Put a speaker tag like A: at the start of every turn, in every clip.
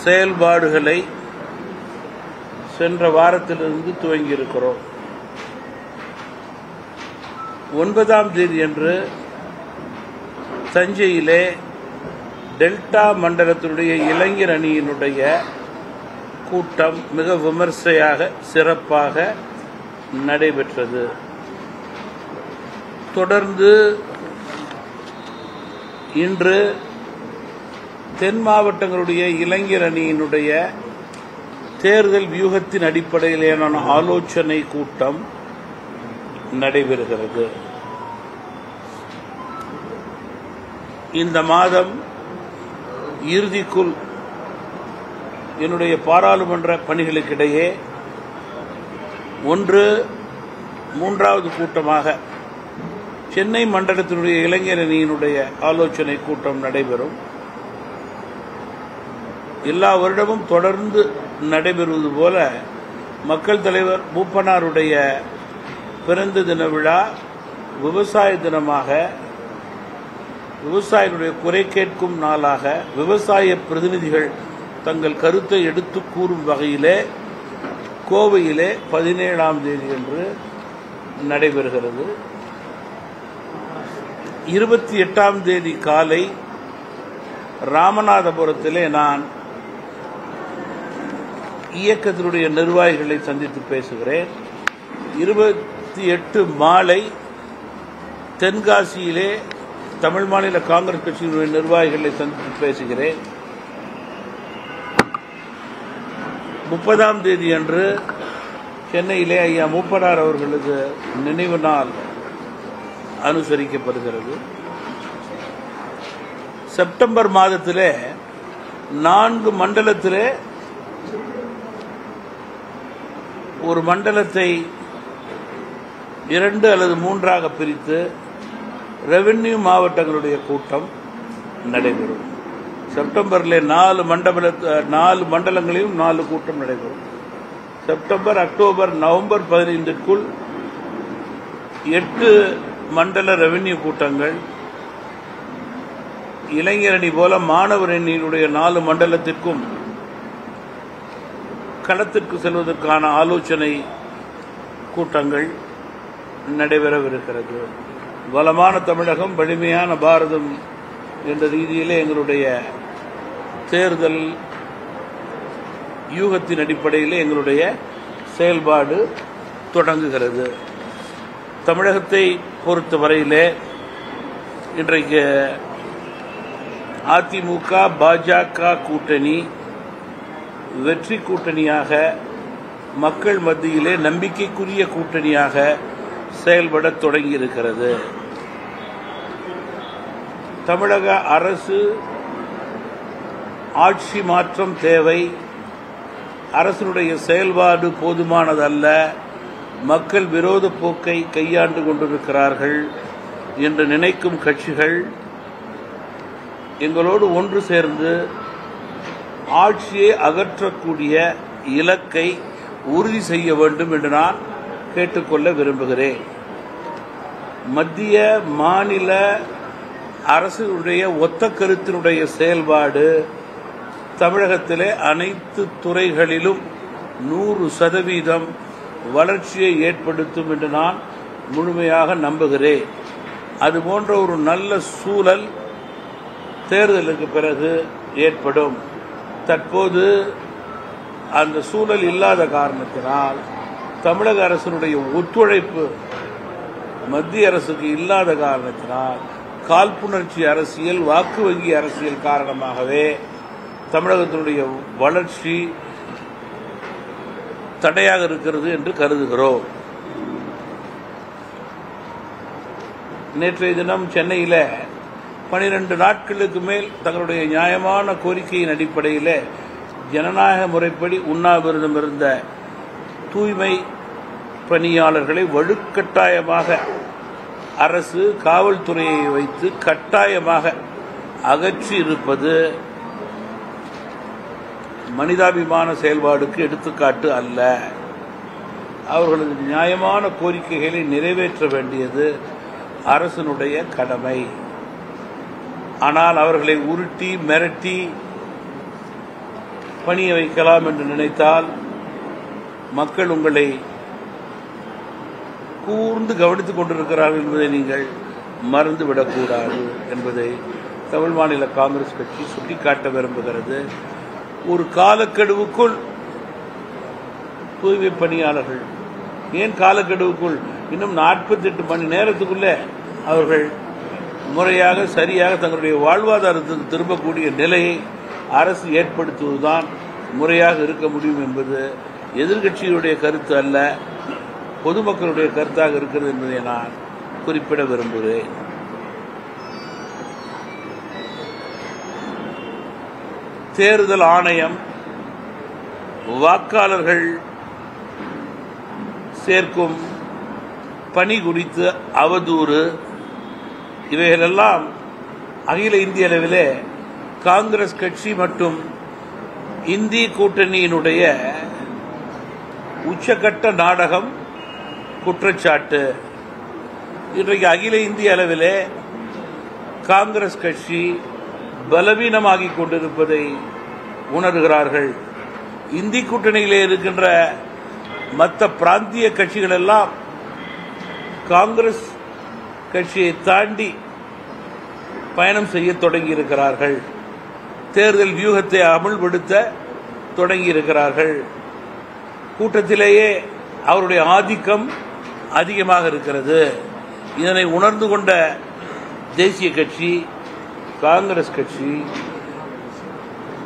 A: செயல்பாடுகளை சென்ற வாரத்திலிருந்து துவங்கியிருக்கிறோம். 9ஆம் தேதி அன்று தஞ்சையிலே டெல்டா மண்டலத்தினுடைய இளைஞர் அணியினுடைய கூட்டம் மிக விமர்சையாக சிறப்பாக நடைபெற்றது. தொடர்ந்து இன்று தென் மாவட்டங்களுடைய இளைஞர் அணியினுடைய தேர்தல் வியூகத்தின் அடிப்படையிலான ஆலோசனை கூட்டம் நடைபெறுகிறது. இந்த மாதம் இறுதிக்குள் என்னுடைய பாராளுமன்ற பணிகளுக்கிடையே மூன்றாவது கூட்டமாக சென்னை மண்டலத்தினுடைய இளைஞர் அணியினுடைய ஆலோசனை கூட்டம் நடைபெறும். எல்லா வருடமும் தொடர்ந்து நடைபெறுவது போல மக்கள் தலைவர் மூப்பனாருடைய பிறந்த தின விழா விவசாய தினமாக, விவசாயிகளுடைய குறை கேட்கும் நாளாக, விவசாய பிரதிநிதிகள் தங்கள் கருத்தை எடுத்து கூறும் வகையிலே கோவையிலே 17ஆம் தேதி அன்று நடைபெறுகிறது. 28ஆம் தேதி காலை ராமநாதபுரத்திலே நான் இயக்கத்தினுடைய நிர்வாகிகளை சந்தித்து பேசுகிறேன். 28 மாலை தென்காசியிலே தமிழ் மாநில காங்கிரஸ் கட்சியினுடைய நிர்வாகிகளை சந்தித்து பேசுகிறேன். 30ஆம் தேதி அன்று சென்னையிலே ஐயா மூப்பனார் அவர்களுக்கு நினைவு நாள் அனுசரிக்கப்படுகிறது. செப்டம்பர் மாதத்திலே 4 மண்டலத்திலே ஒரு மண்டலத்தை 2 அல்லது 3ஆக பிரித்து ரெவென்யூ மாவட்டங்களுடைய கூட்டம் நடைபெறும். செப்டம்பரில் 4 மண்டலங்களிலும் 4 கூட்டம் நடைபெறும். செப்டம்பர், அக்டோபர், நவம்பர் 15ற்குள் 8 மண்டல ரெவென்யூ கூட்டங்கள், இளைஞர் அணி போல மாணவர் அணியினுடைய 4 மண்டலத்திற்கும் களத்திற்கு செல்வதற்கான ஆலோசனை கூட்டங்கள் நடைபெறவிருக்கிறது. வளமான தமிழகம், வலிமையான பாரதம் என்ற ரீதியிலே எங்களுடைய தேர்தல் யூகத்தின் அடிப்படையிலே எங்களுடைய செயல்பாடு தொடங்குகிறது. தமிழகத்தை பொறுத்தவரையிலே இன்றைக்கு அதிமுக பாஜக கூட்டணி வெற்றி கூட்டணியாக, மக்கள் மத்தியிலே நம்பிக்கைக்குரிய கூட்டணியாக செயல்பட தொடங்கியிருக்கிறது. தமிழக அரசு ஆட்சி மாற்றம் தேவை, அரசினுடைய செயல்பாடு போதுமானதல்ல, மக்கள் விரோத போக்கை கையாண்டு கொண்டிருக்கிறார்கள் என்று நினைக்கும் கட்சிகள் எங்களோடு ஒன்று சேர்ந்து ஆட்சியை அகற்றக்கூடிய இலக்கை உறுதி செய்ய வேண்டும் என்று நான் கேட்டுக்கொள்ள விரும்புகிறேன். மத்திய மாநில அரசுடைய ஒத்த கருத்தினுடைய செயல்பாடு தமிழகத்திலே அனைத்து துறைகளிலும் 100% வளர்ச்சியை ஏற்படுத்தும் என்று நான் முழுமையாக நம்புகிறேன். அதுபோன்ற ஒரு நல்ல சூழல் தேர்தலுக்கு பிறகு ஏற்படும். தற்போது அந்த சூழல் இல்லாத காரணத்தினால், தமிழக அரசினுடைய ஒத்துழைப்பு மத்திய அரசுக்கு இல்லாத காரணத்தினால், காழ்ப்புணர்ச்சி அரசியல், வாக்கு வங்கி அரசியல் காரணமாகவே தமிழகத்தினுடைய வளர்ச்சி தடையாக இருக்கிறது என்று கருதுகிறோம். நேற்றைய தினம் சென்னையில் 12 நாட்களுக்கு மேல் தங்களுடைய நியாயமான கோரிக்கையின் அடிப்படையில் ஜனநாயக முறைப்படி உண்ணாவிரதம் இருந்த தூய்மை பணியாளர்களை வலுக்கட்டாயமாக அரசு காவல்துறையை வைத்து கட்டாயமாக அகற்றி இருப்பது மனிதாபிமான செயல்பாடுக்கு எடுத்துக்காட்டு அல்ல. அவர்களது நியாயமான கோரிக்கைகளை நிறைவேற்ற வேண்டியது அரசினுடைய கடமை. ஆனால் அவர்களை உருட்டி மிரட்டி பணிய வைக்கலாம் என்று நினைத்தால் மக்கள் உங்களை கூர்ந்து கவனித்துக் கொண்டிருக்கிறார்கள் என்பதை நீங்கள் மறந்துவிடக்கூடாது என்பதை தமிழ் மாநில காங்கிரஸ் கட்சி சுட்டிக்காட்ட விரும்புகிறது. ஒரு காலக்கெடுவுக்குள் தூய்மை பணியாளர்கள், ஏன் காலக்கெடுவுக்குள், இன்னும் 48 மணி நேரத்துக்குள்ளே அவர்கள் முறையாக சரியாக தங்களுடைய வாழ்வாதாரத்துக்கு திரும்பக்கூடிய நிலையை அரசு ஏற்படுத்துவதுதான் முறையாக இருக்க முடியும் என்பது எதிர்க்கட்சியுடைய கருத்து அல்ல, பொதுமக்களுடைய கருத்தாக இருக்கிறது என்பதை நான் குறிப்பிட விரும்புகிறேன். தேர்தல் ஆணையம் வாக்காளர்கள் சேர்க்கும் பணி குறித்து அவதூறு, இவைகளெல்லாம் அகில இந்திய அளவிலே காங்கிரஸ் கட்சி மற்றும் இந்திய கூட்டணியினுடைய உச்சகட்ட நாடகம், குற்றச்சாட்டு. இன்றைக்கு அகில இந்திய அளவிலே காங்கிரஸ் கட்சி பலவீனமாகிக் கொண்டிருப்பதை உணர்கிறார்கள். இந்திய கூட்டணியிலே இருக்கின்ற மற்ற பிராந்திய கட்சிகள் எல்லாம் காங்கிரஸ் கட்சியை தாண்டி பயணம் செய்ய தொடங்கியிருக்கிறார்கள். தேர்தல் வியூகத்தை அமல்படுத்த தொடங்கியிருக்கிறார்கள். கூட்டத்திலேயே அவருடைய ஆதிக்கம் அதிகமாக இருக்கிறது. இதனை உணர்ந்து கொண்ட தேசிய கட்சி காங்கிரஸ் கட்சி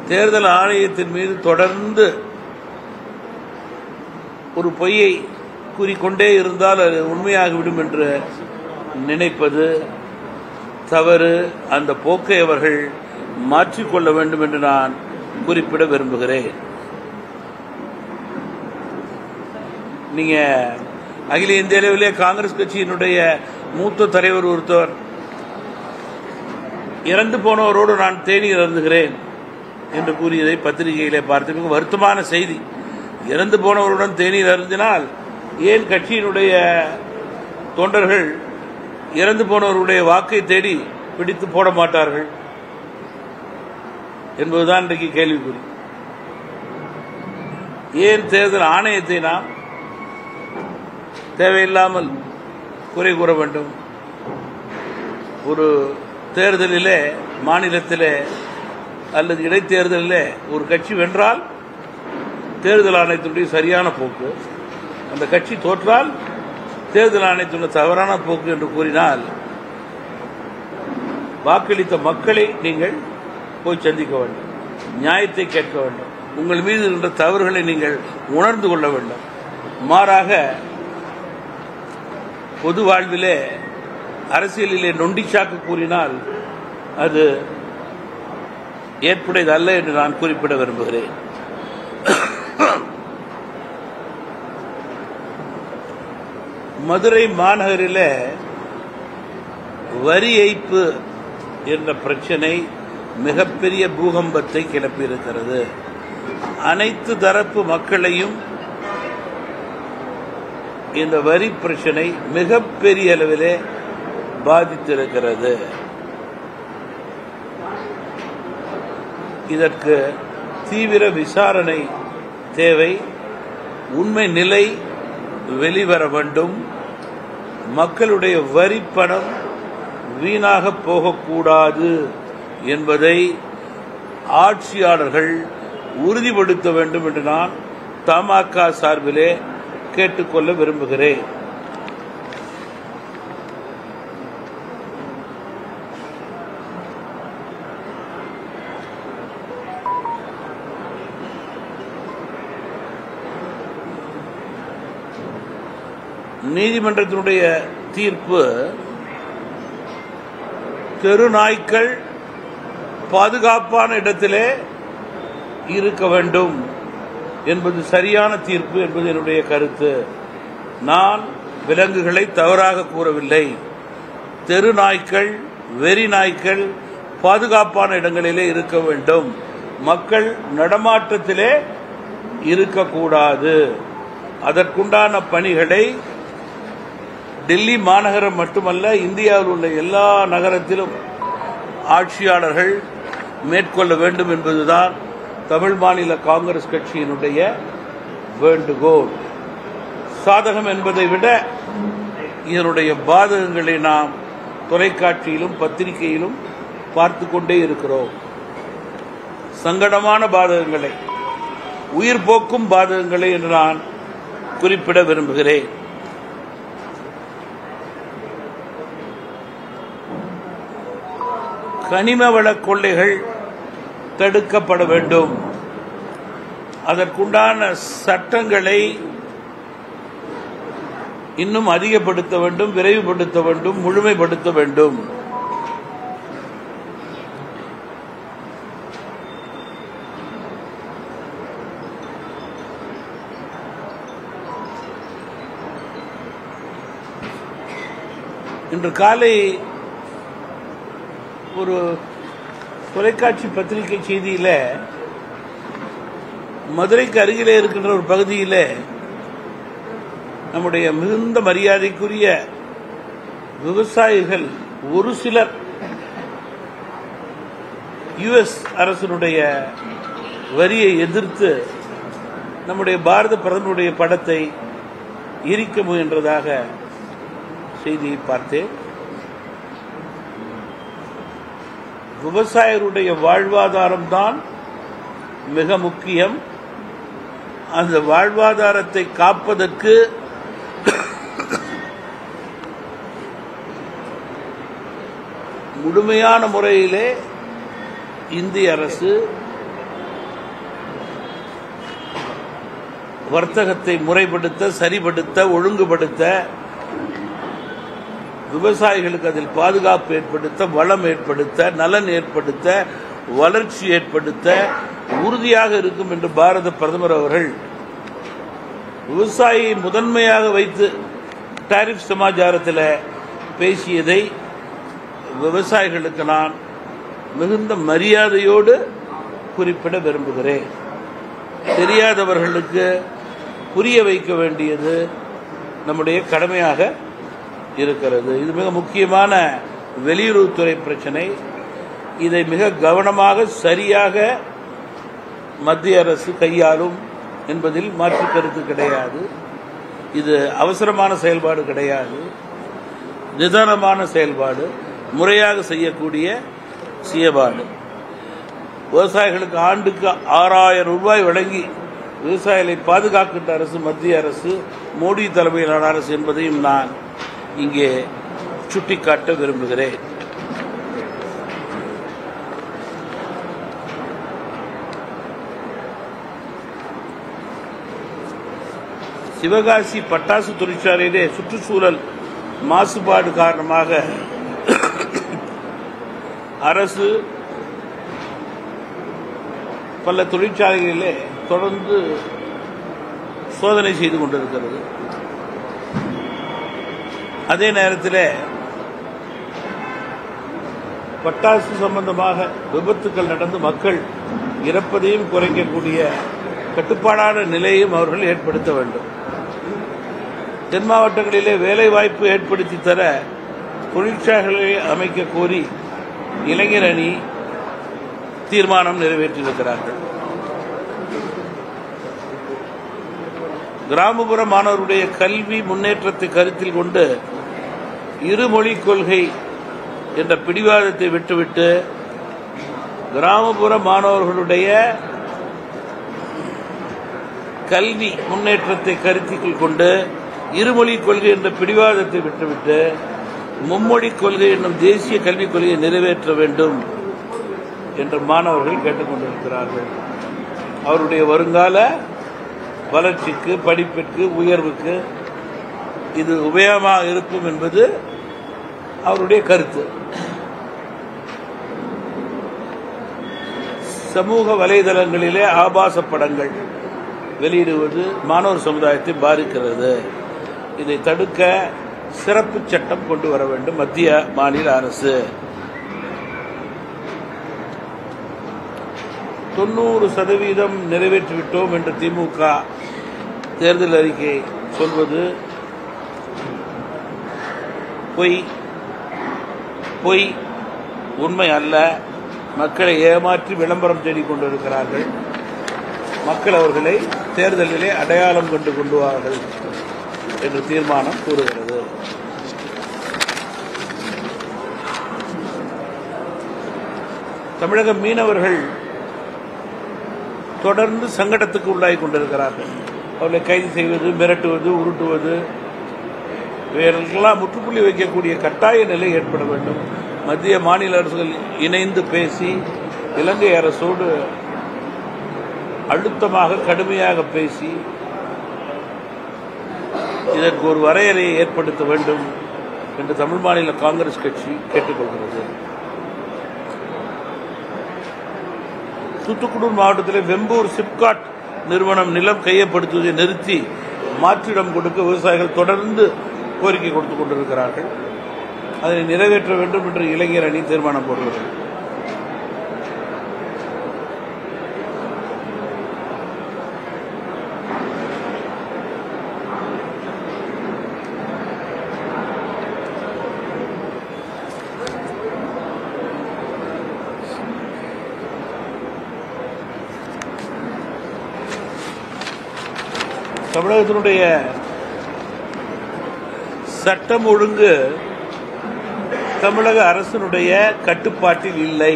A: தேர்தல் ஆணையத்தின் மீது தொடர்ந்து ஒரு பொய்யை கூறிக்கொண்டே இருந்தால் அது உண்மையாகிவிடும் என்று நினைப்பது தவறு. அந்த போக்கை அவர்கள் மாற்றிக்கொள்ள வேண்டும் என்று நான் குறிப்பிட விரும்புகிறேன். நீங்க அகில இந்திய அளவிலே காங்கிரஸ் கட்சியினுடைய மூத்த தலைவர் ஒருத்தவர் இறந்து போனவரோடு நான் தேநீர் அருந்துகிறேன் என்று கூறியதை பத்திரிகையிலே பார்த்து மிக வருத்தமான செய்தி. இறந்து போனவருடன் தேநீர் அருந்தினால் ஏன் கட்சியினுடைய தொண்டர்கள் இறந்து போனவருடைய வாக்கை தேடி பிடித்து போட மாட்டார்கள் என்பதுதான் இன்றைக்கு கேள்விக்குறி. ஏன் தேர்தல் ஆணையத்தை நாம் தேவையில்லாமல் குறை கூற வேண்டும்? ஒரு தேர்தலிலே, மாநிலத்திலே அல்லது இடைத்தேர்தலிலே ஒரு கட்சி வென்றால் தேர்தல் ஆணையத்தினுடைய சரியான போக்கு, அந்த கட்சி தோற்றால் தேர்தல் ஆணையத்தினுடைய தவறான போக்கு என்று கூறினால் வாக்களித்த மக்களை நீங்கள் போய் சந்திக்க வேண்டும், நியாயத்தை கேட்க வேண்டும், உங்கள் மீது இருந்த தவறுகளை நீங்கள் உணர்ந்து கொள்ள வேண்டும். மாறாக பொது வாழ்விலே அரசியலிலே நொண்டிச்சாக்கு கூறினால் அது ஏற்புடையதல்ல என்று நான் குறிப்பிட விரும்புகிறேன். மதுரை மாநகரிலே வரி ஏய்ப்பு என்ற பிரச்சனை மிகப்பெரிய பூகம்பத்தை கிளப்பியிருக்கிறது. அனைத்து தரப்பு மக்களையும் இந்த வரி பிரச்சனை மிகப்பெரிய அளவிலே பாதித்திருக்கிறது. இதற்கு தீவிர விசாரணை தேவை. உண்மை நிலை வெளிவர வேண்டும். மக்களுடைய வரி பணம் வீணாக போகக்கூடாது என்பதை ஆட்சியாளர்கள் உறுதிப்படுத்த வேண்டும் என்று நான் தமாக சார்பிலே கேட்டுக்கொள்ள விரும்புகிறேன். நீதிமன்றத்தினுடைய தீர்ப்பு தெருநாய்க்கள் பாதுகாப்பான இடத்திலே இருக்க வேண்டும் என்பது சரியான தீர்ப்பு என்பது என்னுடைய கருத்து. நான் விலங்குகளை தவறாக கூறவில்லை. தெருநாய்க்கள், வெறி நாய்க்கள் பாதுகாப்பான இடங்களிலே இருக்க வேண்டும், மக்கள் நடமாட்டத்திலே இருக்கக்கூடாது. அதற்குண்டான பணிகளை டெல்லி மாநகரம் மட்டுமல்ல, இந்தியாவில் உள்ள எல்லா நகரத்திலும் ஆட்சியாளர்கள் மேற்கொள்ள வேண்டும் என்பதுதான் தமிழ் மாநில காங்கிரஸ் கட்சியினுடைய வேண்டுகோள். சாதகம் என்பதை விட இதனுடைய பாதகங்களை நாம் தொலைக்காட்சியிலும் பத்திரிகையிலும் பார்த்து கொண்டே இருக்கிறோம். சங்கடமான பாதகங்களை, உயிர் போக்கும் பாதகங்களை என்று நான் குறிப்பிட விரும்புகிறேன். கனிம வள கொள்ளைகள் தடுக்கப்பட வேண்டும். அதற்குண்டான சட்டங்களை இன்னும் அதிகப்படுத்த வேண்டும், விரைவுபடுத்த வேண்டும், முழுமைப்படுத்த வேண்டும். இன்று காலை ஒரு தொலைக்காட்சி பத்திரிகை செய்தியில மதுரைக்கு அருகிலே இருக்கின்ற ஒரு பகுதியில் நம்முடைய மிகுந்த மரியாதைக்குரிய விவசாயிகள் ஒரு சிலர் யுஎஸ் அரசினுடைய வரியை எதிர்த்து நம்முடைய பாரத பிரதமருடைய படத்தை எரிக்க முயன்றதாக செய்தியை பார்த்தேன். விவசாயிகளுடைய வாழ்வாதாரம் தான் மிக முக்கியம். அந்த வாழ்வாதாரத்தை காப்பதற்கு முழுமையான முறையிலே இந்திய அரசு வர்த்தகத்தை முறைப்படுத்த, சரிபடுத்த, ஒழுங்குபடுத்த, விவசாயிகளுக்கு அதில் பாதுகாப்பு ஏற்படுத்த, வளம் ஏற்படுத்த, நலன் ஏற்படுத்த, வளர்ச்சி ஏற்படுத்த உறுதியாக இருக்கும் என்று பாரத பிரதமர் அவர்கள் விவசாயியை முதன்மையாக வைத்து டாரிஃப் சமாச்சாரத்தில் பேசியதை விவசாயிகளுக்கு நான் மிகுந்த மரியாதையோடு குறிப்பிட விரும்புகிறேன். தெரியாதவர்களுக்கு புரிய வைக்க வேண்டியது நம்முடைய கடமையாக இருக்கிறது. இது மிக முக்கியமான வெளியுறவுத்துறை பிரச்சனை. இதை மிக கவனமாக, சரியாக மத்திய அரசு கையாளும் என்பதில் மாற்று கருத்து கிடையாது. இது அவசரமான செயல்பாடு கிடையாது, நிதானமான செயல்பாடு, முறையாக செய்யக்கூடிய செயல்பாடு. விவசாயிகளுக்கு ஆண்டுக்கு 6000 ரூபாய் வழங்கி விவசாயிகளை பாதுகாக்கின்ற அரசு மத்திய அரசு, மோடி தலைமையிலான அரசு என்பதையும் நான் இங்கே சுட்டிக்காட்ட விரும்புகிறேன். சிவகாசி பட்டாசு தொழிற்சாலையிலே சுற்றுச்சூழல் மாசுபாடு காரணமாக அரசு பல தொழிற்சாலைகளிலே தொடர்ந்து சோதனை செய்து கொண்டிருக்கிறது. அதே நேரத்தில் பட்டாசு சம்பந்தமாக விபத்துக்கள் நடந்து மக்கள் இறப்பதையும் குறைக்கக்கூடிய கட்டுப்பாடான நிலையும் அவர்கள் ஏற்படுத்த வேண்டும். தென் மாவட்டங்களிலே வேலை வாய்ப்பு ஏற்படுத்தி தர தொழிற்சாலைகளை அமைக்க கோரி இளைஞர் அணி தீர்மானம் நிறைவேற்றியிருக்கிறார்கள். கிராமப்புற மாணவருடைய கல்வி முன்னேற்றத்தை கருத்தில் கொண்டு இருமொழி கொள்கை என்ற பிடிவாதத்தை விட்டுவிட்டு கிராமப்புற மாணவர்களுடைய கல்வி முன்னேற்றத்தை கருத்தில் கொண்டு இருமொழி கொள்கை என்ற பிடிவாதத்தை விட்டுவிட்டு மும்மொழி கொள்கை என்னும் தேசிய கல்விக் கொள்கையை நிறைவேற்ற வேண்டும் என்று மாணவர்கள் கேட்டுக்கொண்டிருக்கிறார்கள். அவருடைய வருங்கால வளர்ச்சிக்கு, படிப்பிற்கு, உயர்வுக்கு இது உபயோகமாக இருக்கும் என்பது அவருடைய கருத்து. சமூக வலைதளங்களிலே ஆபாச படங்கள் வெளியிடுவது மாணவர் சமுதாயத்தை பாதிக்கிறது. இதை தடுக்க சிறப்பு சட்டம் கொண்டு வர வேண்டும் மத்திய மாநில அரசு. 90% நிறைவேற்றிவிட்டோம் என்று திமுக தேர்தல் அறிக்கை சொல்வது பொய். பொய், உண்மை அல்ல. மக்களை ஏமாற்றி விளம்பரம் தேடிக் கொண்டிருக்கிறார்கள். மக்கள் அவர்களை தேர்தலிலே அடையாளம் கண்டு கொண்டுவார்கள் என்று தீர்மானம் கூறுகிறது. தமிழக மீனவர்கள் தொடர்ந்து சங்கடத்துக்கு உள்ளாகி கொண்டிருக்கிறார்கள். அவர்களை கைது செய்வது, மிரட்டுவது, உருட்டுவது, இவையெல்லாம் முற்றுப்புள்ளி வைக்கக்கூடிய கட்டாய நிலை ஏற்பட வேண்டும். மத்திய மாநில அரசுகள் இணைந்து பேசி இலங்கை அரசோடு அழுத்தமாக கடுமையாக பேசி இதற்கு ஒரு வரையறையை ஏற்படுத்த வேண்டும் என்று தமிழ் மாநில காங்கிரஸ் கட்சி கேட்டுக்கொள்கிறது. தூத்துக்குடி மாவட்டத்தில் வெம்பூர் சிப்காட் நிறுவனம் நிலம் கையப்படுத்துவதை நிறுத்தி மாற்றிடம் கொடுக்க விவசாயிகள் தொடர்ந்து கோரிக்கை கொடுத்துக் கொண்டிருக்கிறார்கள். அதனை நிறைவேற்ற வேண்டும் என்று இளைஞர் அணி தீர்மானம் போடுகிறது. தமிழகத்தினுடைய சட்டம் ஒழுங்கு தமிழக அரசினுடைய கட்டுப்பாட்டில் இல்லை.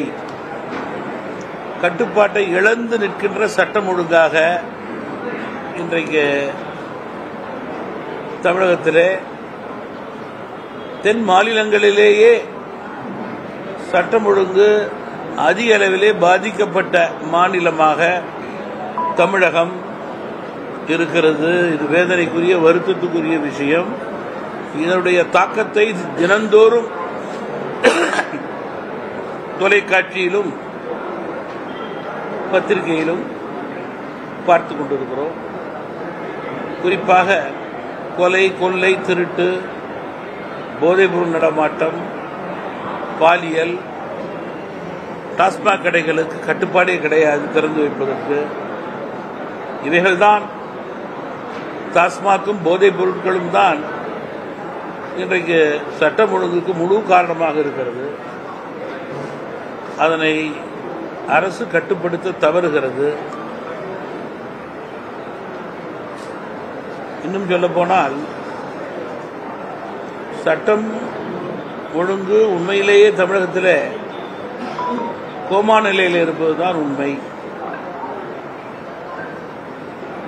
A: கட்டுப்பாட்டை இழந்து நிற்கின்ற சட்டம் ஒழுங்காக இன்றைக்கு தமிழகத்திலே தென் மாநிலங்களிலேயே சட்டம் ஒழுங்கு அதிக அளவிலே பாதிக்கப்பட்ட மாநிலமாக தமிழகம் இருக்கிறது. இது வேதனைக்குரிய, வருத்தத்துக்குரிய விஷயம். இதனுடைய தாக்கத்தை தினந்தோறும் தொலைக்காட்சியிலும் பத்திரிகையிலும் பார்த்து கொண்டிருக்கிறோம். குறிப்பாக கொலை, கொள்ளை, திருட்டு, போதைப்பொருள் நடமாட்டம், பாலியல், டாஸ்மாக் கடைகளுக்கு கட்டுப்பாடே கிடையாது திறந்து வைப்பதற்கு. இவைகள்தான், டாஸ்மாக்கும் போதைப் பொருட்களும் தான் இன்றைக்கு சட்டம் ஒழுங்குக்கு முழு காரணமாக இருக்கிறது. அதனை அரசு கட்டுப்படுத்த தவறுகிறது. இன்னும் சொல்ல போனால் சட்டம் ஒழுங்கு உண்மையிலேயே தமிழகத்தில் கோமா நிலையில் இருப்பதுதான் உண்மை.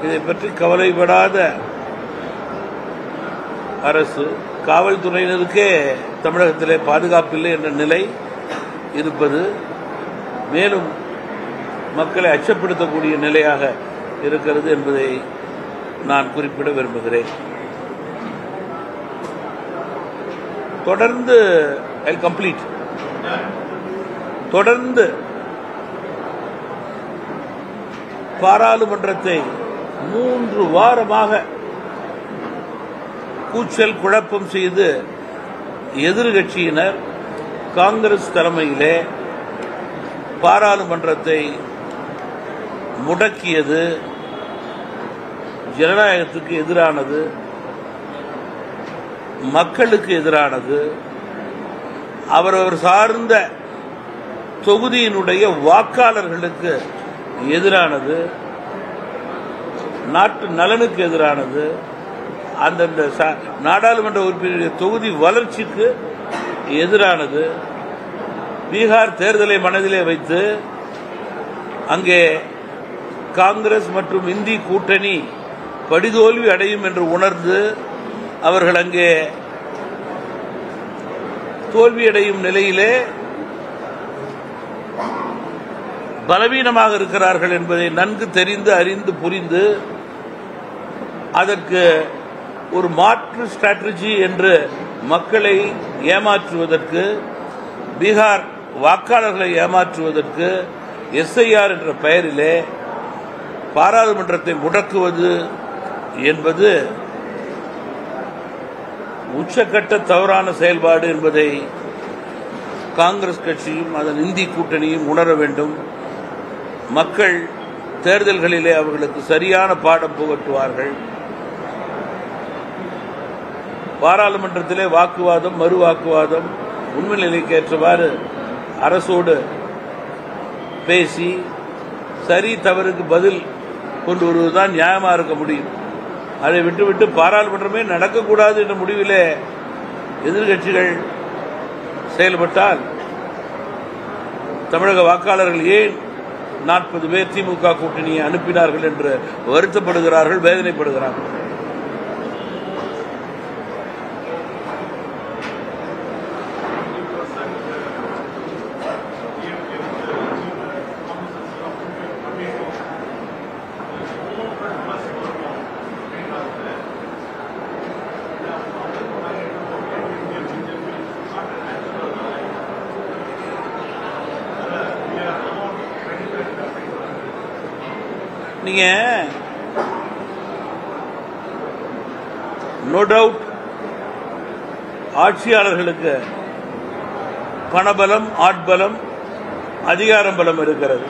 A: இதை பற்றி கவலைப்படாத அரசு, காவல்துறையினருக்கே தமிழகத்திலே பாதுகாப்பில்லை என்ற நிலை இருப்பது மேலும் மக்களை அச்சப்படுத்தக்கூடிய நிலையாக இருக்கிறது என்பதை நான் குறிப்பிட விரும்புகிறேன். தொடர்ந்து பாராளுமன்றத்தை 3 வாரமாக கூச்சல் குழப்பம் செய்து எதிர்கட்சியினர் காங்கிரஸ் தலைமையிலே பாராளுமன்றத்தை முடக்கியது ஜனநாயகத்துக்கு எதிரானது, மக்களுக்கு எதிரானது, அவரவர் சார்ந்த தொகுதியினுடைய வாக்காளர்களுக்கு எதிரானது, நாட்டு நலனுக்கு எதிரானது, அந்தந்த நாடாளுமன்ற உறுப்பினருடைய தொகுதி வளர்ச்சிக்கு எதிரானது. பீகார் தேர்தலை மனதிலே வைத்து அங்கே காங்கிரஸ் மற்றும் இந்தி கூட்டணி படுதோல்வி அடையும் என்று உணர்ந்து அவர்கள் அங்கே தோல்வியடையும் நிலையிலே பலவீனமாக இருக்கிறார்கள் என்பதை நன்கு தெரிந்து அறிந்து புரிந்து அதற்கு ஒரு மாற்று ஸ்ட்ராட்டஜி என்று மக்களை ஏமாற்றுவதற்கு, பீகார் வாக்காளர்களை ஏமாற்றுவதற்கு எஸ்ஐஆர் என்ற பெயரிலே பாராளுமன்றத்தை முடக்குவது என்பது உச்சக்கட்ட தவறான செயல்பாடு என்பதை காங்கிரஸ் கட்சியும் அதன் இந்தி கூட்டணியும் உணர வேண்டும். மக்கள் தேர்தல்களிலே அவர்களுக்கு சரியான பாடம் புகட்டுவார்கள். பாராளுமன்றத்திலே வாக்குவாதம், மறு வாக்குவாதம், உண்மை நிலைக்கு ஏற்றவாறு அரசோடு பேசி சரி தவறுக்கு பதில் கொண்டு வருவதுதான் நியாயமாக இருக்க முடியும். அதை விட்டுவிட்டு பாராளுமன்றமே நடக்கக்கூடாது என்ற முடிவிலே எதிர்கட்சிகள் செயல்பட்டால் தமிழக வாக்காளர்கள் ஏன் 40 பேர் திமுக கூட்டணியை அனுப்பினார்கள் என்று வருத்தப்படுகிறார்கள், வேதனைப்படுகிறார்கள். நீங்க நோ டவுட் ஆட்சியாளர்களுக்கு பணபலம், ஆட்பலம், அதிகாரம் பலம் இருக்கிறது.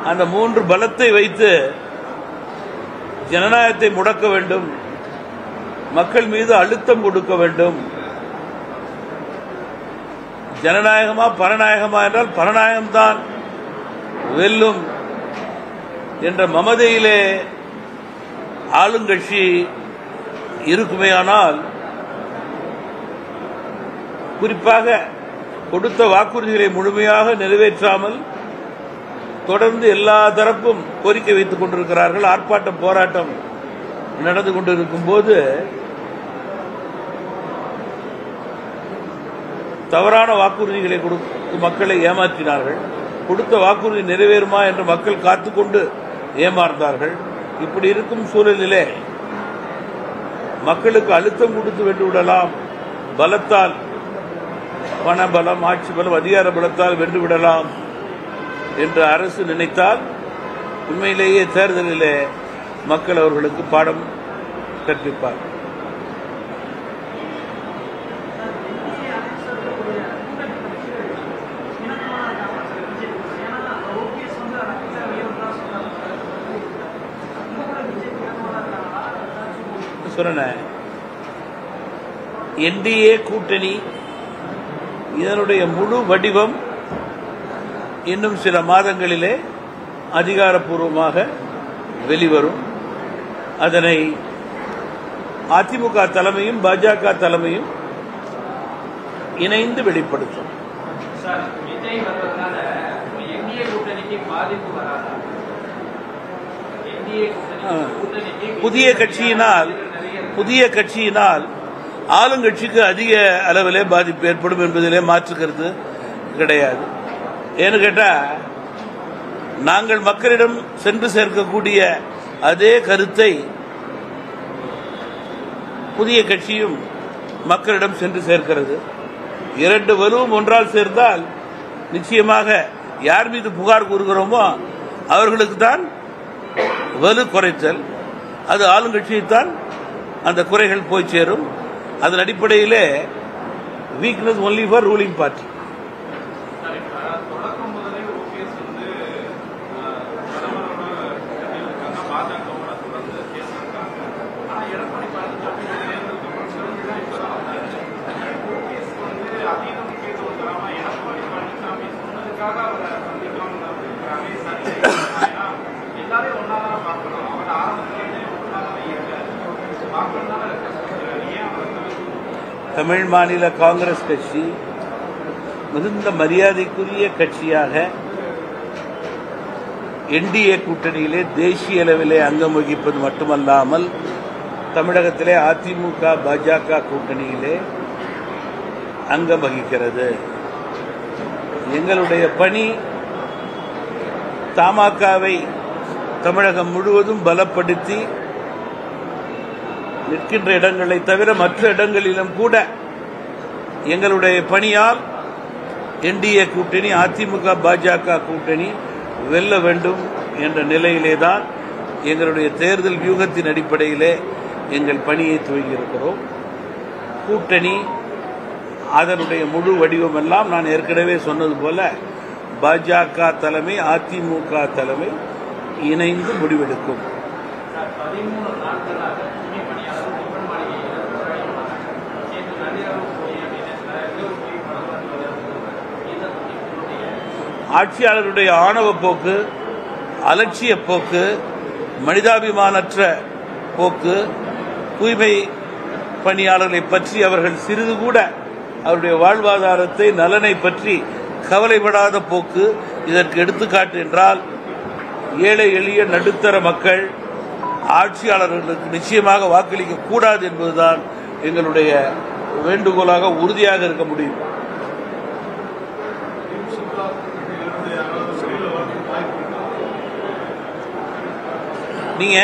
A: அந்த 3 பலத்தை வைத்து ஜனநாயகத்தை முடக்க வேண்டும், மக்கள் மீது அழுத்தம் கொடுக்க வேண்டும். ஜனநாயகமா பரநாயகமா என்றால் பரநாயகம்தான் வெல்லும் என்ற மமதையிலே ஆளுங்கட்சி இருக்குமேயானால், குறிப்பாக கொடுத்த வாக்குறுதிகளை முழுமையாக நிறைவேற்றாமல் தொடர்ந்து எல்லா தரப்பும் கோரிக்கை வைத்துக் கொண்டிருக்கிறார்கள். ஆர்ப்பாட்டம், போராட்டம் நடந்து கொண்டிருக்கும் போது தவறான வாக்குறுதிகளை கொடுத்து மக்களை ஏமாற்றினார்கள். கொடுத்த வாக்குறுதி நிறைவேறுமா என்று மக்கள் காத்துக்கொண்டு ஏமாந்தார்கள். இப்படி இருக்கும் சூழலிலே மக்களுக்கு அழுத்தம் கொடுத்து வென்று விடலாம், பலத்தால், பண பலம், ஆட்சி பலம், அதிகார பலத்தால் வென்று விடலாம் என்று அரசு நினைத்தால் உண்மையிலேயே தேர்தலிலே மக்கள் அவர்களுக்கு பாடம் கற்பிப்பார். என்டிஏ கூட்டணி இதனுடைய முழு வடிவம் இன்னும் சில மாதங்களிலே அதிகாரப்பூர்வமாக வெளிவரும். அதனை அதிமுக தலைமையும் பாஜக தலைமையும் இணைந்து வெளிப்படுத்தும். புதிய கட்சியினால் ஆளுங்கட்சிக்கு அதிக அளவிலே பாதிப்பு ஏற்படும் என்பதிலே மாற்றுக்கிறது கிடையாது. ஏன்னு கேட்டா, நாங்கள் மக்களிடம் சென்று சேர்க்கக்கூடிய அதே கருத்தை புதிய கட்சியும் மக்களிடம் சென்று சேர்க்கிறது. 2 வலுவும் ஒன்றால் சேர்ந்தால் நிச்சயமாக யார் மீது புகார் கூறுகிறோமோ அவர்களுக்கு தான் வலு குறைத்தல், அது ஆளுங்கட்சியைத்தான் அந்த குறைகள் போய் சேரும். அதன் அடிப்படையிலே weakness only for ruling party. Tamil மாநில காங்கிரஸ் கட்சி மிகுந்த மரியாதைக்குரிய கட்சியாக என்டிஏ கூட்டணியிலே தேசிய அளவிலே அங்கம் வகிப்பது மட்டுமல்லாமல் தமிழகத்திலே அதிமுக பாஜக கூட்டணியிலே அங்கம் வகிக்கிறது. எங்களுடைய பணி தமாகவை தமிழகம் முழுவதும் பலப்படுத்தி நிற்கின்ற இடங்களை தவிர மற்ற இடங்களிலும் கூட எங்களுடைய பணியால் என்டிஏ கூட்டணி, அதிமுக பாஜக கூட்டணி வெல்ல வேண்டும் என்ற நிலையிலேதான் எங்களுடைய தேர்தல் வியூகத்தின் அடிப்படையிலே எங்கள் பணியை துவங்கியிருக்கிறோம். கூட்டணி அதனுடைய முழு வடிவமெல்லாம் நான் ஏற்கனவே சொன்னது போல பாஜக தலைமை, அதிமுக தலைமை இணைந்து முடிவெடுக்கும். ஆட்சியாளருடைய ஆணவ போக்கு, அலட்சிய போக்கு, மனிதாபிமானற்ற போக்கு, தூய்மை பணியாளர்களை பற்றி அவர்கள் சிறிது கூட அவருடைய வாழ்வாதாரத்தை, நலனை பற்றி கவலைப்படாத போக்கு இதற்கு எடுத்துக்காட்டு என்றால், ஏழை எளிய நடுத்தர மக்கள் ஆட்சியாளர்களுக்கு நிச்சயமாக வாக்களிக்க கூடாது என்பதுதான் எங்களுடைய வேண்டுகோளாக உறுதியாக இருக்க முடியும். நீங்க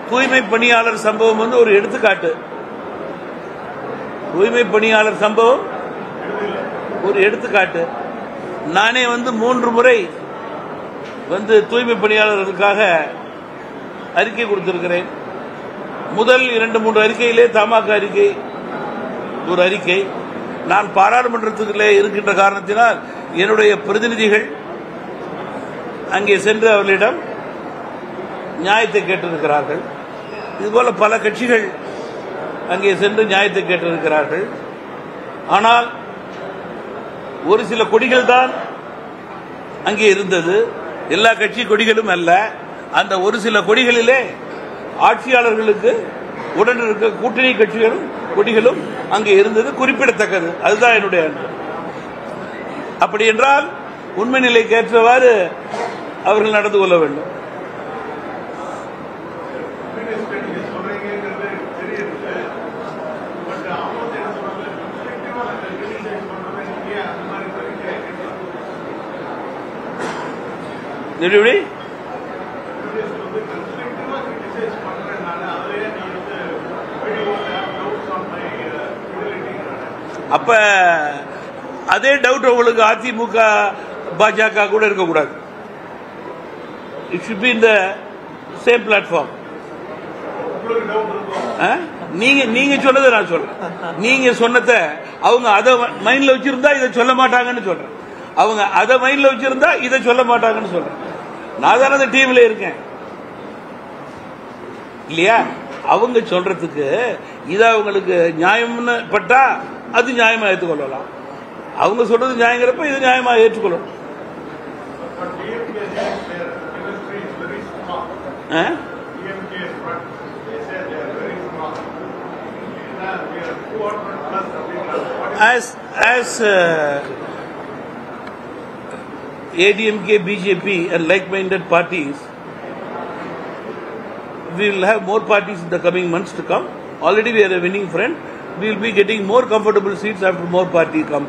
A: தூய்மை பணியாளர் சம்பவம் வந்து ஒரு எடுத்துக்காட்டு. தூய்மை பணியாளர் சம்பவம் ஒரு எடுத்துக்காட்டு. நானே வந்து 3 முறை வந்து தூய்மை பணியாளர்களுக்காக அறிக்கை கொடுத்திருக்கிறேன். முதல் 2-3 அறிக்கையிலே தமாக அறிக்கை ஒரு அறிக்கை. நான் பாராளுமன்றத்துக்குள்ளே இருக்கின்ற காரணத்தினால் என்னுடைய பிரதிநிதிகள் அங்கே சென்று அவர்களிடம் நியாயத்தை கேட்டிருக்கிறார்கள். இதுபோல பல கட்சிகள் அங்கே சென்று நியாயத்தை கேட்டிருக்கிறார்கள். ஆனால் ஒரு சில கொடிகள் தான் அங்கே இருந்தது, எல்லா கட்சி கொடிகளும் அல்ல. அந்த ஒரு சில கொடிகளிலே ஆட்சியாளர்களுக்கு உடன் இருக்க கூட்டணி கட்சிகளும் கொடிகளும் அங்கே இருந்தது குறிப்பிடத்தக்கது. அதுதான் என்னுடைய அன்பு. அப்படி என்றால் உண்மை நிலைக்கு ஏற்றவாறு அவர்கள் நடந்து கொள்ள வேண்டும். அப்ப அதே டவுட் உங்களுக்கு அதிமுக பாஜக கூட இருக்கக்கூடாது. It should be in the same platform. நீங்க சொன்னதை நான் சொல்றேன். நீங்க சொன்னதை அவங்க அதை மைண்ட்ல வச்சிருந்தா இதை சொல்ல மாட்டாங்கன்னு சொல்றேன். அவங்க அதை மைண்ட்ல வச்சிருந்தா இதை சொல்ல மாட்டாங்கன்னு சொல்றேன். நான் தானே அந்த டீம்ல இருக்கேன் இல்லையா? அவங்க சொல்றதுக்கு இது அவங்களுக்கு நியாயம்னு பட்டா அது நியாயமா ஏற்றுக்கொள்ளலாம். அவங்க சொல்றது நியாயங்கிறப்ப இது நியாயமா ஏற்றுக்கொள்ளணும். as ADMK, BJP and like-minded parties, we will have more parties in the coming months to come. Already we are a winning front. We will be getting more comfortable seats after more parties come.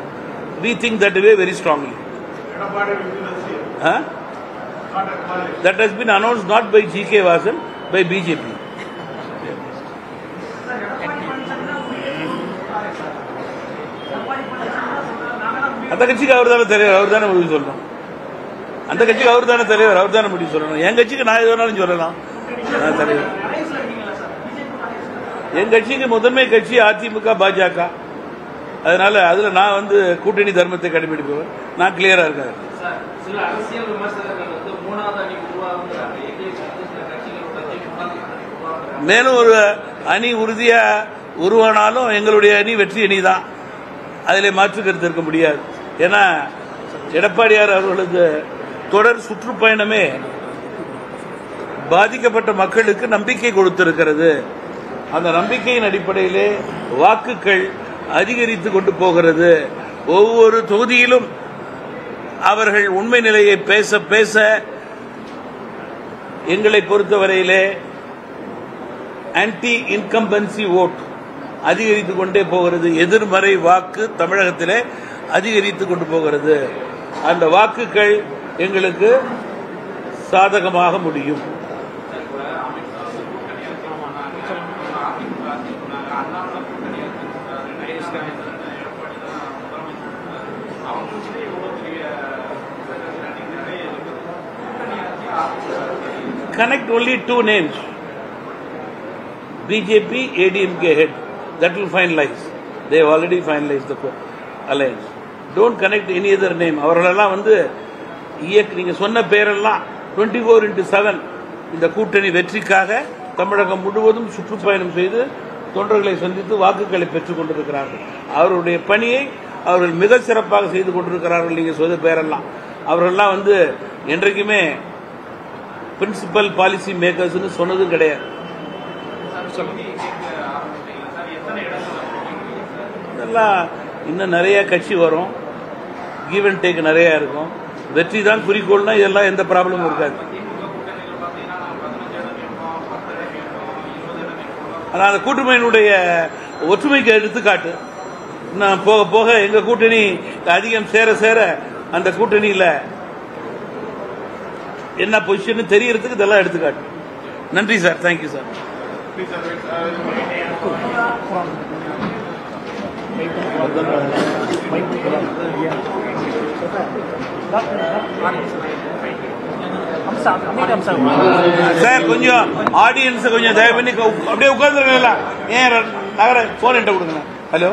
A: We think that way very strongly. That has been announced not by GK Vasan, by BJP. அந்த கட்சிக்கு அவர் தானே தலைவர், அவர் தானே முடிவு சொல்லணும். அந்த கட்சிக்கு அவர் தானே தலைவர், அவர் தானே முடிவு சொல்லணும். என் கட்சிக்கு நான் எது வேணாலும் சொல்லலாம். நான் தலைவர். என் கட்சிக்கு முதன்மை கட்சி அதிமுக, பாஜக. அதனால அதுல நான் வந்து கூட்டணி தர்மத்தை கடைபிடிப்பவர். நான் கிளியரா இருக்கேன். மேலும் ஒரு அணி உறுதியா உருவானாலும் எங்களுடைய அணி வெற்றி அணி தான். அதிலே மாற்று கருத்து இருக்க முடியாது. ஏன்னா எடப்பாடியார் அவர்களது தொடர் சுற்றுப்பயணமே பாதிக்கப்பட்ட மக்களுக்கு நம்பிக்கை கொடுத்திருக்கிறது. அந்த நம்பிக்கையின் அடிப்படையிலே வாக்குகள் அதிகரித்து கொண்டு போகிறது. ஒவ்வொரு தொகுதியிலும் அவர்கள் உண்மை நிலையை பேச பேச எங்களை பொறுத்தவரையிலே ஆன்டி இன்கம்பன்சி ஓட் அதிகரித்துக் கொண்டே போகிறது. எதிர்மறை வாக்கு தமிழகத்திலே அதிகரித்துக் கொண்டு போகிறது. அந்த வாக்குகள் எங்களுக்கு சாதகமாக முடியும். Connect only 2 names, BJP, ADMK head. That will finalize. They have already finalized the alliance. Don't connect any other name. அவர்களெல்லாம் வந்து நீங்க சொன்ன பேரெல்லாம் 24/7 இந்த கூட்டணி வெற்றிக்காக தமிழகம் முழுவதும் சுற்றுப்பயணம் செய்து தொண்டர்களை சந்தித்து வாக்குகளை பெற்றுக் கொண்டிருக்கிறார்கள். அவருடைய பணியை அவர்கள் மிக சிறப்பாக செய்து கொண்டிருக்கிறார்கள். நீங்க சொன்ன பேரெல்லாம் அவர்கள்லாம் வந்து என்றைக்குமே பிரின்சிபல் பாலிசி மேக்கர்ஸ்னு சொன்னதும் கிடையாது. இதெல்லாம் இன்னும் நிறைய கட்சி வரும், கிவ் அண்ட் டேக் நிறைய இருக்கும். வெற்றி தான் குறிக்கோள்னா இதெல்லாம் எந்த ப்ராப்ளமும் இருக்காது. ஆனால் அந்த கூட்டணியினுடைய ஒற்றுமைக்கு எடுத்துக்காட்டு. நான் போக போக எங்க கூட்டணி அதிகம் சேர சேர அந்த கூட்டணியில என்ன பொசிஷன் தெரியறதுக்கு இதெல்லாம் எடுத்துக்காட்டு. நன்றி சார், தேங்க்யூ சார். சார் கொஞ்சம் ஆடியன்ஸ் கொஞ்சம் தயவு பண்ணி அப்படியே உட்கார்ந்துருக்கீங்களா? ஏன் நகர போன் என்கிட்ட கொடுங்க. Hello,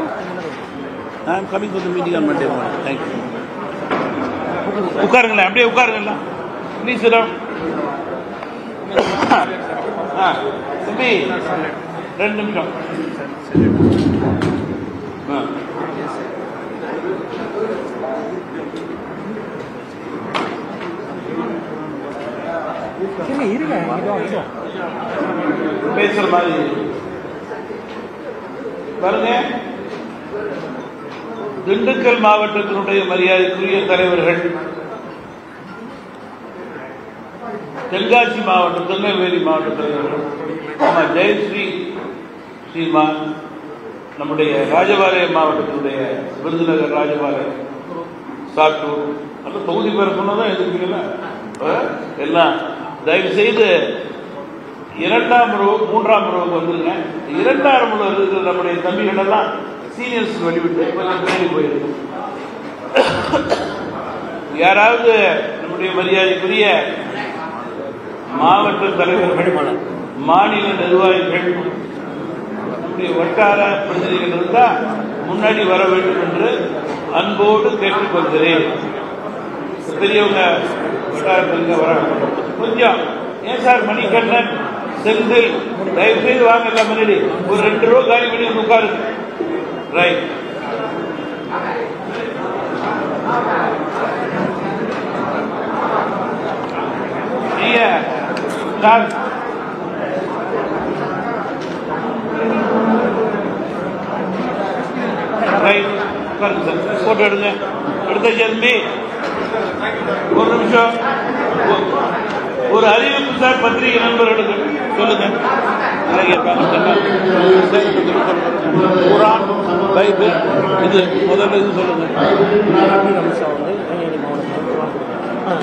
A: I am coming for the meeting on Monday morning. Thank you. உட்காருங்களேன், அப்படியே உட்காருங்களா ப்ளீஸ். தம்பி 2 நிமிஷம். பேசுற மாதிரி பாருங்க. திண்டுக்கல் மாவட்டத்தினுடைய மரியாதைக்குரிய தலைவர்கள், தென்காசி மாவட்டம், திருநெல்வேலி மாவட்ட தலைவர்கள், ஜெயஸ்ரீ ஸ்ரீமான், நம்முடைய ராஜபாளையம் மாவட்டத்தினுடைய விருதுநகர் ராஜபாளையம், சாத்தூர், அந்த தொகுதி பேர் சொன்னதான் எதிர்க்கிறீங்களா எல்லாம் தயவு செய்து 2ஆம் ரோ 3ஆம் ரோவுக்கு வந்துருங்க. 2ஆம் ரோ இருக்கிற நம்முடைய தம்பிகள் எல்லாம் சீனியர்ஸ் வெளிவிட்டு கொஞ்சம் பின்னாடி போயிருக்கு. யாராவது நம்முடைய மரியாதைக்குரிய மாவட்ட தலைவர்கள், மாநில நிர்வாகிகள், நம்முடைய வட்டார பிரதிநிதிகள் இருந்தால் முன்னாடி வர வேண்டும் என்று அன்போடு கேட்டுக்கொள்கிறேன். பெரியவங்க வட்டாரத்திற்கு வர கொஞ்சம். ஏன் சார் மணிகண்டன், செந்தில், தயவு செய்து வாங்க எல்லாம் முன்னாடி. ஒரு 2 ரூபா காலி பண்ணி உட்காரு. ரைட். போட்டோ எடுங்க. எடுத்த சேர்ந்து ஒரு நிமிஷம். ஒரு அறிவிப்பு சார், பத்திரிகை நண்பர்களுக்கு சொல்லுங்க. குர்ஆன், பைபிள், இது முதல்ல இது சொல்லுங்க.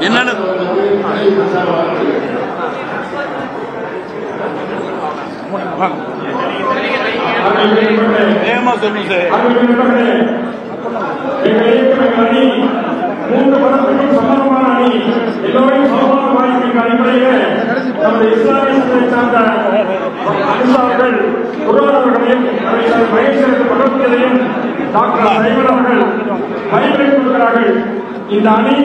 A: என்னன்னு வேகமா சொல்லுங்க சார்.
B: 3 மதத்துக்கும் சம்பந்தமான அணி, எல்லோரையும் சமமான வாய்ப்பின் அடிப்படையில் நமது இஸ்லாமிய சமூகத்தை சார்ந்த அனுசார்கள் குருவானவர்களையும் மகேஸ்வரத்து பகவத்கீதையும் டாக்டர் சைமன் அவர்கள் பயிர்கள் கொடுக்கிறார்கள். இந்த அணி,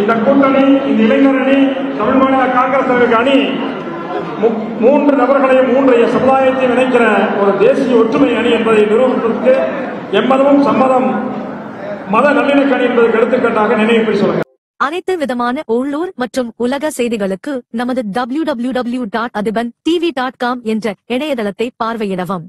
B: இந்த கூட்டணி, இந்த இளைஞர் அணி, தமிழ் மாநில காங்கிரஸ் தலைவர் அணி 3 நபர்களையும் 3 சமுதாயத்தையும் இணைக்கிற ஒரு தேசிய ஒற்றுமை அணி என்பதை நிரூபிப்பதற்கு எம்மதமும் சம்மதம் மத நல்லிணக்க அணி என்பதற்கு எடுத்துக்காட்டாக நினைவு சொல்லுங்க.
C: அனைத்து விதமான உள்ளூர் மற்றும் உலக செய்திகளுக்கு நமது www.adibantv.com என்ற இணையதளத்தை பார்வையிடவும்.